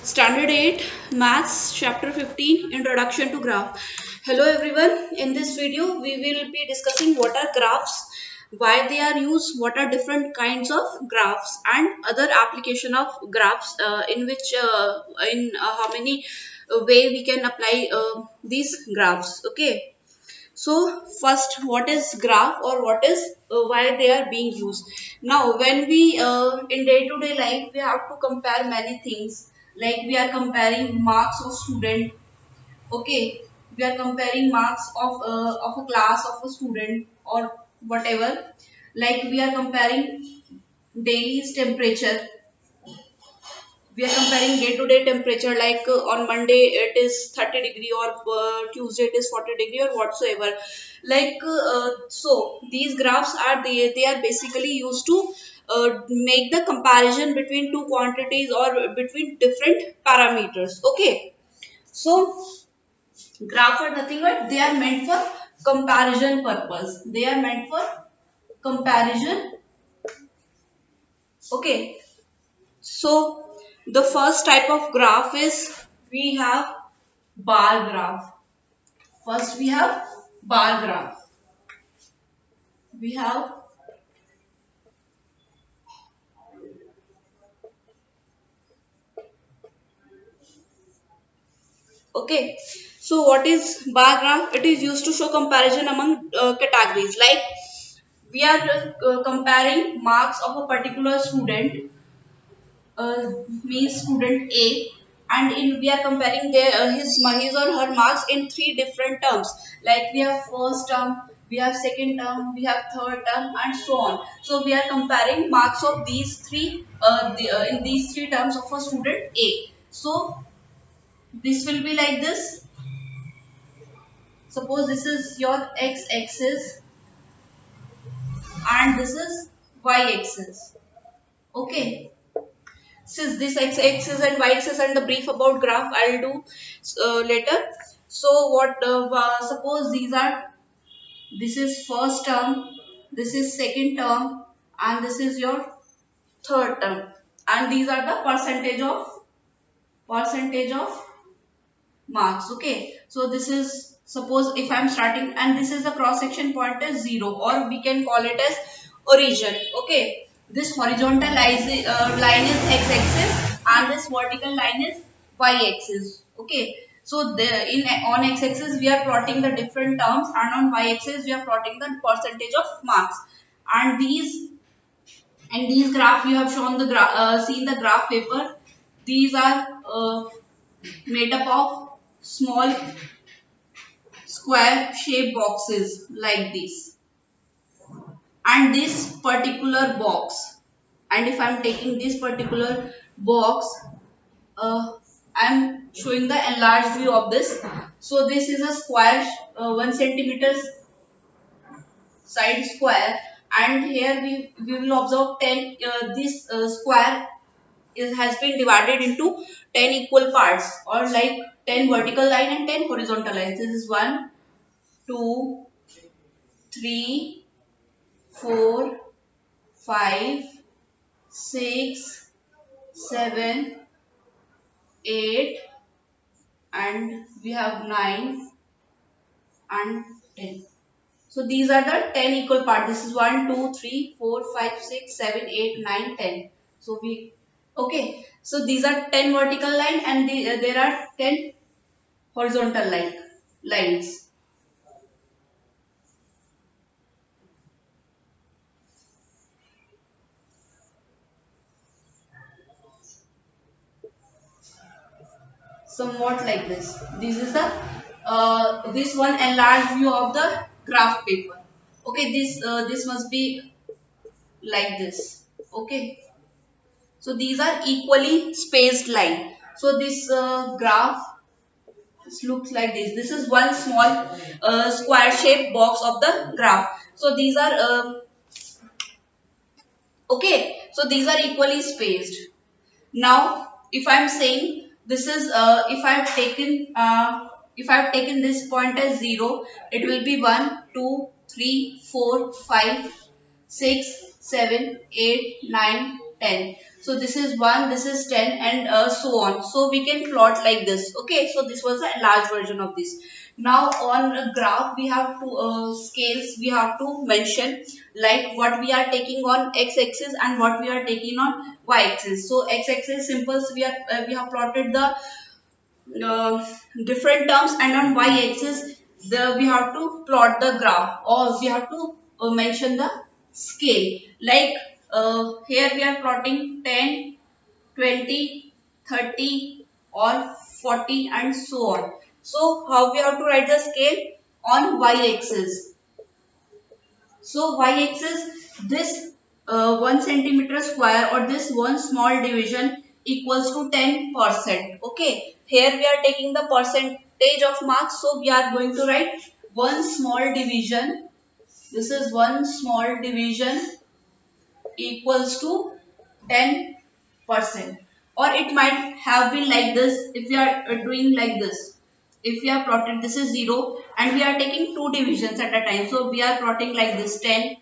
Standard 8 Maths Chapter 15 Introduction to Graph. Hello everyone. In this video we will be discussing what are graphs, why they are used, what are different kinds of graphs and other application of graphs in which in how many way we can apply these graphs. Okay. So first, what is graph or what is why they are being used? Now, when we in day-to-day life, we have to compare many things. Like we are comparing marks of student. Okay, we are comparing marks of a class of a student or whatever. Like we are comparing daily's temperature, we are comparing day to day temperature, like on Monday it is 30 degree or Tuesday it is 40 degree or whatsoever. Like so these graphs are they are basically used to make the comparison between two quantities or between different parameters. Okay, so graph are nothing but they are meant for comparison purpose, they are meant for comparison. Okay, so the first type of graph is we have bar graph. First we have bar graph. We have okay. So what is bar graph? It is used to show comparison among categories. Like we are comparing marks of a particular student, means student A, and in we are comparing their his or her marks in three different terms. Like we have first term, we have second term, we have third term, and so on. So we are comparing marks of these three in these three terms of a student A. So this will be like this. Suppose this is your x-axis and this is y-axis. Okay. Since this x-axis and y-axis and the brief about graph I'll do later. So what suppose these are, this is first term, this is second term, and this is your third term, and these are the percentage of marks. Okay, so this is, suppose if I'm starting and this is the cross section point is 0, or we can call it as origin. Okay, this horizontal line is x-axis and this vertical line is y-axis. Okay, so the in on x-axis we are plotting the different terms and on y-axis we are plotting the percentage of marks. And these graph you have shown the graph, seen the graph paper. These are made up of small square shaped boxes like this, and this particular box, and if I'm taking this particular box, I'm showing the enlarged view of this. So this is a square, 1 centimeter side square, and here we will observe 10, this square has been divided into 10 equal parts, or like 10 vertical line and 10 horizontal lines. This is 1, 2, 3, 4, 5, 6, 7, 8, and we have 9 and 10. So these are the 10 equal parts. This is 1, 2, 3, 4, 5, 6, 7, 8, 9, 10. So we, okay. So these are 10 vertical line and there are 10 horizontal lines. Somewhat like this. This is the this one enlarged view of the graph paper. Okay, this must be like this. Okay, so these are equally spaced line. So this graph, this looks like this. This is one small square shaped box of the graph. So these are okay. So these are equally spaced. Now, if I'm saying this is if I've taken this point as 0, it will be 1, 2, 3, 4, 5, 6, 7, 8, 9, 10. So this is 1, this is 10, and so on. So we can plot like this. Okay, so this was a large version of this. Now on a graph, we have two scales we have to mention, like what we are taking on x-axis and what we are taking on y-axis. So x-axis simple, so we have plotted the uh, different terms, and on y-axis we have to plot the graph, or we have to mention the scale, like here we are plotting 10, 20, 30, or 40, and so on. So how we have to write the scale? On y-axis, so y-axis, this 1 centimeter square, or this one small division equals to 10%. Okay. Here we are taking the percentage of marks. So we are going to write one small division. This is one small division equals to 10%. Or it might have been like this if we are doing like this. If we are plotted, this is 0 and we are taking two divisions at a time. So we are plotting like this 10,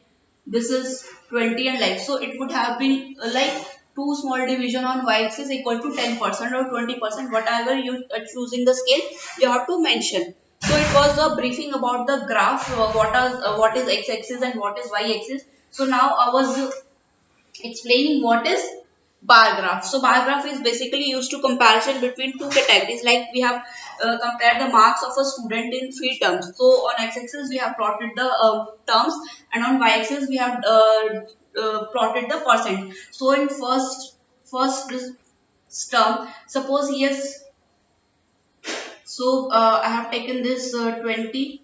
this is 20, and like. So it would have been like two small division on y-axis equal to 10% or 20%, whatever you are choosing the scale, you have to mention. So it was a briefing about the graph, what is x-axis and what is y-axis. So now I was explaining what is bar graph. So bar graph is basically used to comparison between two categories, like we have compared the marks of a student in three terms. So on x-axis we have plotted the terms, and on y-axis we have plotted the percent. So in first this term, suppose he has, so I have taken this 20,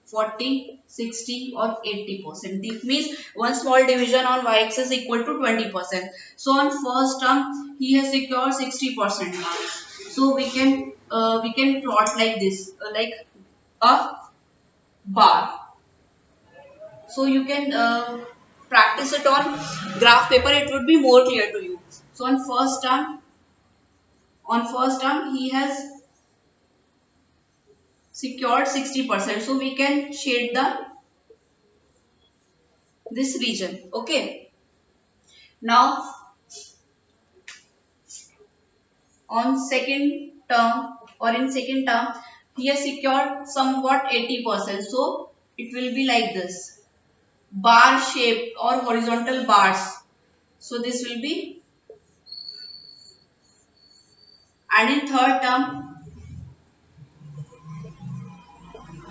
40, 60, or 80%. This means one small division on y-axis equal to 20%. So on first term he has secured 60% marks. So we can plot like this, like a bar. So you can practice it on graph paper. It would be more clear to you. So on first term he has secured 60%. So we can shade the this region. Okay. Now on second term, or in second term, he has secured somewhat 80%. So it will be like this, bar shaped or horizontal bars. So this will be, and in third term,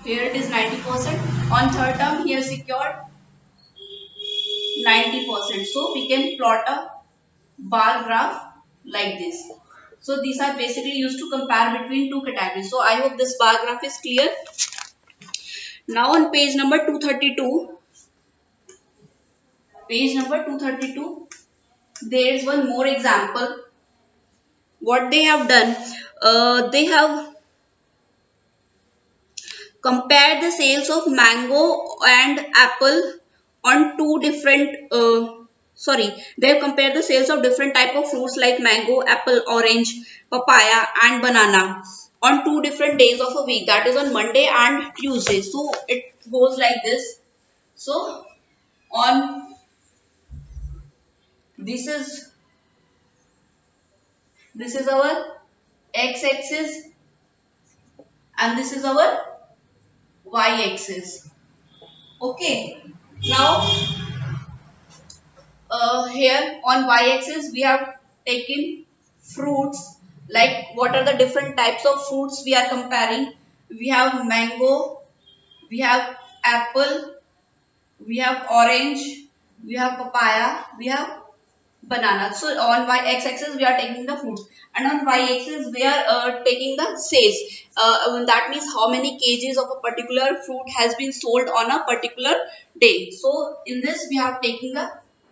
here it is 90%. On third term he has secured 90%. So we can plot a bar graph like this. So these are basically used to compare between two categories. So I hope this bar graph is clear. Now on page number 232, there is one more example. What they have done, they have compared the sales of mango and apple on two different, sorry, they have compared the sales of different type of fruits like mango, apple, orange, papaya, and banana on two different days of a week, that is on Monday and Tuesday. So it goes like this. So on this is our x-axis, and this is our y-axis. Okay. Now here on y-axis we have taken fruits, like what are the different types of fruits we are comparing. We have mango, we have apple, we have orange, we have papaya, we have banana. So on y-axis we are taking the fruits, and on y-axis we are taking the sales. That means how many kgs of a particular fruit has been sold on a particular day. So in this we have taken the,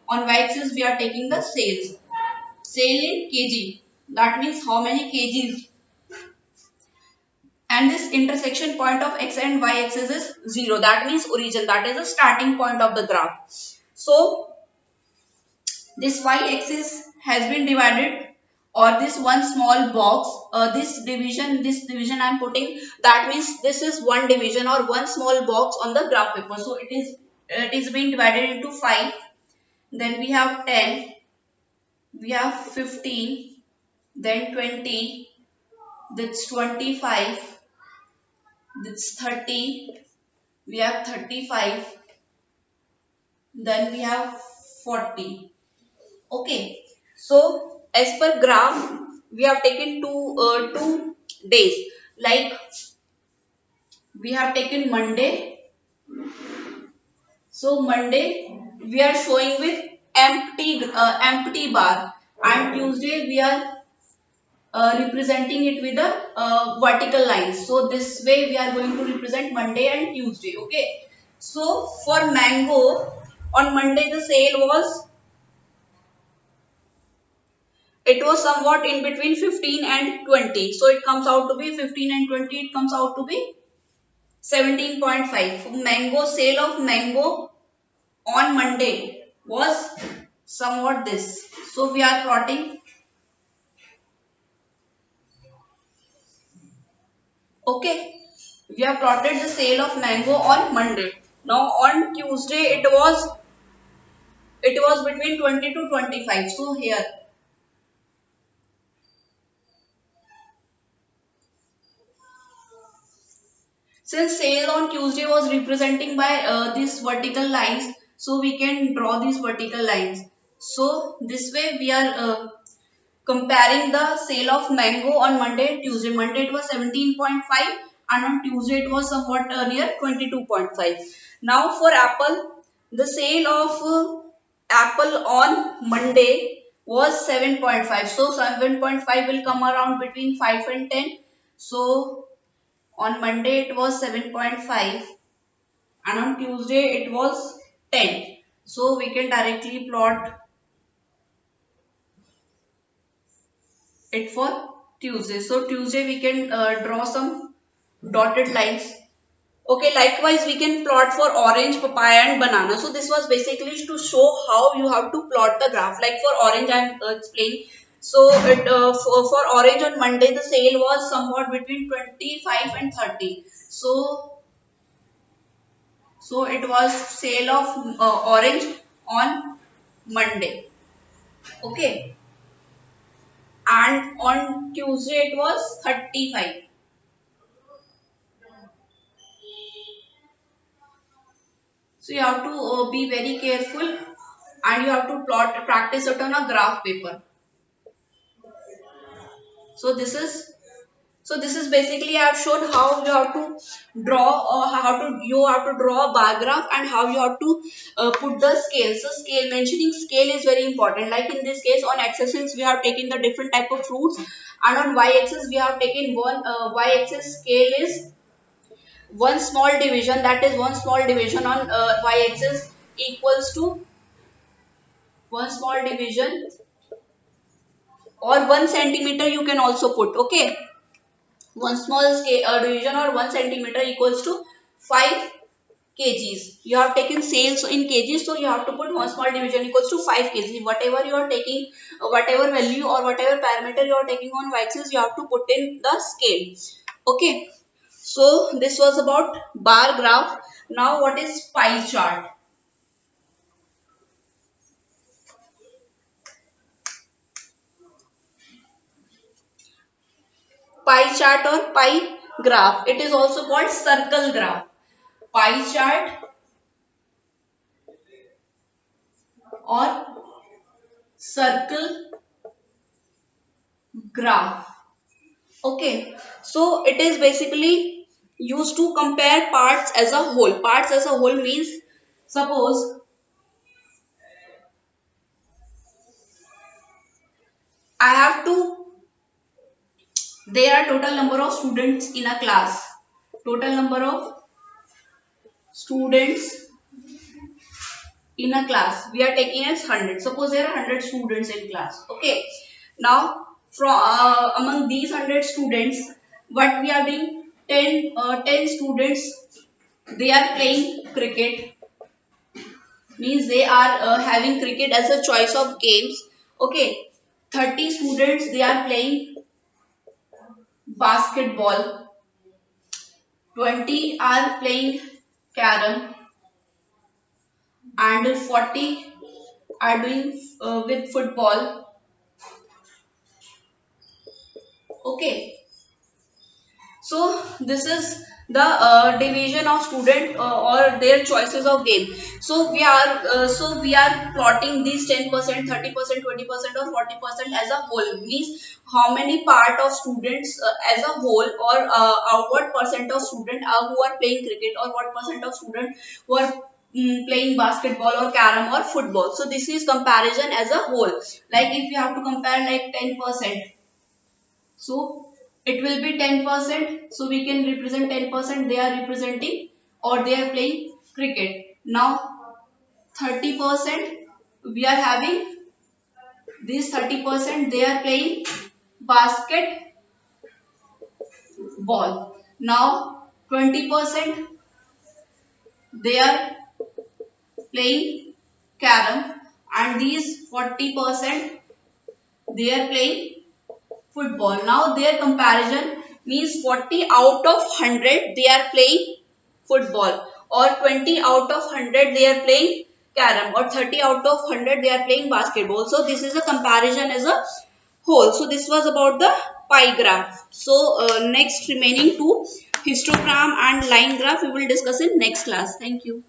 on y-axis we are taking the sales. Sale in kg. That means how many kgs. And this intersection point of x and y axis is 0. That means origin. That is the starting point of the graph. So this y-axis has been divided, or this one small box, this division I am putting, that means this is one division or one small box on the graph paper. So it is being divided into 5. Then we have 10, we have 15, then 20, that's 25, that's 30, we have 35, then we have 40. Okay, so as per graph, we have taken two days. Like we have taken Monday. So Monday we are showing with empty bar, and Tuesday we are representing it with the vertical lines. So this way we are going to represent Monday and Tuesday. Okay. So for mango on Monday the sale was, it was somewhat in between 15 and 20. So it comes out to be 15 and 20. It comes out to be 17.5. Mango sale of mango on Monday was somewhat this. So we are plotting. Okay. We have plotted the sale of mango on Monday. Now on Tuesday it was between 20 to 25. So here, since sale on Tuesday was representing by these vertical lines, so we can draw these vertical lines. So this way we are comparing the sale of mango on Monday and Tuesday. Monday it was 17.5 and on Tuesday it was somewhat near 22.5. Now for apple, the sale of apple on Monday was 7.5. So 7.5 will come around between 5 and 10. So on Monday it was 7.5 and on Tuesday it was 10. So we can directly plot it for Tuesday. So Tuesday we can draw some dotted lines. Okay, likewise we can plot for orange, papaya and banana. So this was basically to show how you have to plot the graph. Like for orange I am explaining. So for orange on Monday the sale was somewhat between 25 and 30. So it was sale of orange on Monday. Okay. And on Tuesday it was 35. So you have to be very careful and you have to practice it on a graph paper. So this is basically I have shown how you have to draw or you have to draw a bar graph and how you have to put the scale. So mentioning scale is very important. Like in this case on x-axis we have taken the different type of fruits and on y-axis we have taken one y-axis scale is one small division, that is one small division on y-axis equals to one small division or 1 centimeter you can also put. Okay, one small scale division or 1 centimeter equals to 5 kgs. You have taken sales in kgs, so you have to put one small division equals to 5 kg. Whatever you are taking, whatever value or whatever parameter you are taking on y-axis, you have to put in the scale. Okay, so this was about bar graph. Now what is pie chart? Pie chart or pie graph. It is also called circle graph. Pie chart or circle graph. Okay, so it is basically used to compare parts as a whole. Parts as a whole means, suppose I have to, there are total number of students in a class. Total number of students in a class we are taking as 100. Suppose there are 100 students in class. Okay, now from among these 100 students, what we are doing, 10 students, they are playing cricket, means they are having cricket as a choice of games. Okay, 30 students they are playing basketball, 20 are playing carom, and 40 are doing with football. Okay. So this is the division of student or their choices of game. So we are plotting these 10%, 30%, 20% or 40% as a whole. Means how many part of students as a whole, or what percent of student who are playing cricket, or what percent of student who are playing basketball or carom or football. So this is comparison as a whole. Like if you have to compare like 10%. So it will be 10%. So we can represent 10%. They are representing or they are playing cricket. Now 30% we are having this 30%, they are playing basketball. Now 20% they are playing carom, and these 40% they are playing football. Now their comparison means 40 out of 100 they are playing football, or 20 out of 100 they are playing carom, or 30 out of 100 they are playing basketball. So this is a comparison as a whole. So this was about the pie graph. So next remaining two, histogram and line graph, we will discuss in next class. Thank you.